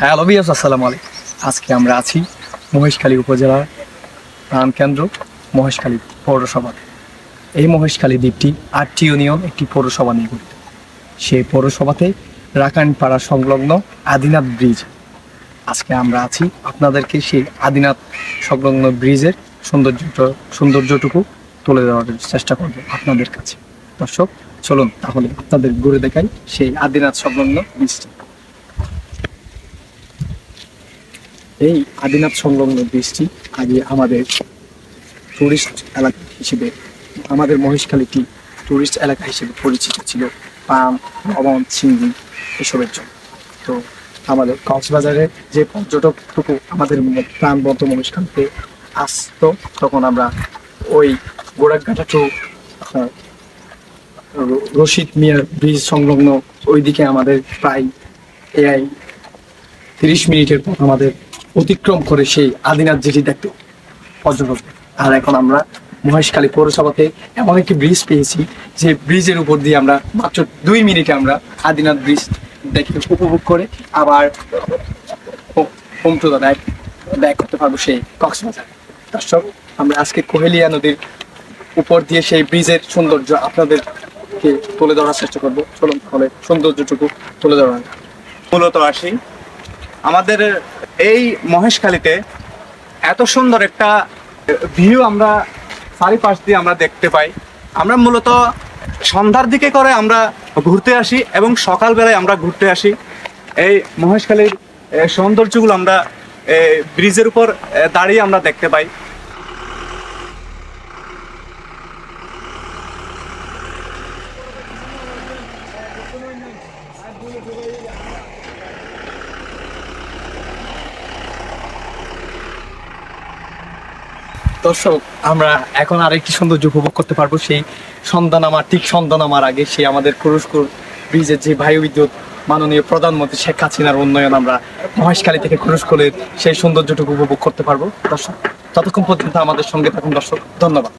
Hello viewers, আসসালামু আলাইকুম। আজকে আমরা আছি মহেশখালী উপজেলার প্রাণকেন্দ্র মহেশখালী পৌরসভা। এই মহেশখালী দ্বীপটি ৮টি ইউনিয়ন একটি পৌরসভা নিয়ে গঠিত। সেই পৌরসভাতে রাকানপাড়া সংলগ্ন আদিনাথ ব্রিজ। আজকে আমরা আছি আপনাদেরকে সেই আদিনাথ সংলগ্ন ব্রিজের সৌন্দর্যটুকু তুলে দেওয়ার চেষ্টা করব আপনাদের কাছে। দর্শক চলুন তাহলে আপনাদের ঘুরে দেখাই সেই আদিনাথ সংলগ্ন ব্রিজটি। এই আদিনাথ সংলগ্ন ব্রিজটি আগে আমাদের টুরিস্ট এলাকা হিসেবে, আমাদের মহেশখালীটি টুরিস্ট এলাকা হিসেবে পরিচিত ছিল পাম, লবণ, চিংড়ি এসবের জন্য। তো আমাদের কক্সবাজারে যে পর্যটকটুকু আমাদের প্রাণবন্ত মহেশখালীতে আসতো, তখন আমরা ওই গোড়াঘাটা টু রশিদ মিয়ার ব্রিজ সংলগ্ন ওইদিকে আমাদের প্রায় 30 মিনিটের পর আমাদের অতিক্রম করে সেই আদিনাথ যেটি দেখতে পর্যটক। আর এখন আমরা মহেশখালী পৌরসভাতে এমন একটি ব্রিজ পেয়েছি যে ব্রিজের উপর দিয়ে আমরা মাত্র 2 মিনিটে আমরা আদিনাথ ব্রিজ দেখে উপভোগ করে আবার হোম টু দ্য ব্যাক করতে পারবো সেই কক্সবাজার। দর্শক, আমরা আজকে কোহেলিয়া নদীর উপর দিয়ে সেই ব্রিজের সৌন্দর্য আপনাদেরকে তুলে ধরার চেষ্টা করবো। চলুন তাহলে সৌন্দর্যটুকু তুলে ধরা। মূলত আসি আমাদের এই মহেশখালীতে এত সুন্দর একটা ভিউ আমরা চারিপাশ দিয়ে আমরা দেখতে পাই। আমরা মূলত সন্ধ্যার দিকে করে আমরা ঘুরতে আসি এবং সকালবেলায় আমরা ঘুরতে আসি। এই মহেশখালীর সৌন্দর্যগুলো আমরা ব্রিজের উপর দাঁড়িয়ে আমরা দেখতে পাই। দর্শক, আমরা এখন আরেকটি সৌন্দর্য উপভোগ করতে পারবো সেই সন্ধ্যা নামার আগে সেই আমাদের কুরুশকুর ব্রিজের যে বায়ু বিদ্যুৎ মাননীয় প্রধানমন্ত্রী শেখ হাসিনার উন্নয়ন, আমরা মহেশখালী থেকে কুরুশকুলের সেই সৌন্দর্যটুকু উপভোগ করতে পারবো। দর্শক, ততক্ষণ পর্যন্ত আমাদের সঙ্গে থাকুন দর্শক। ধন্যবাদ।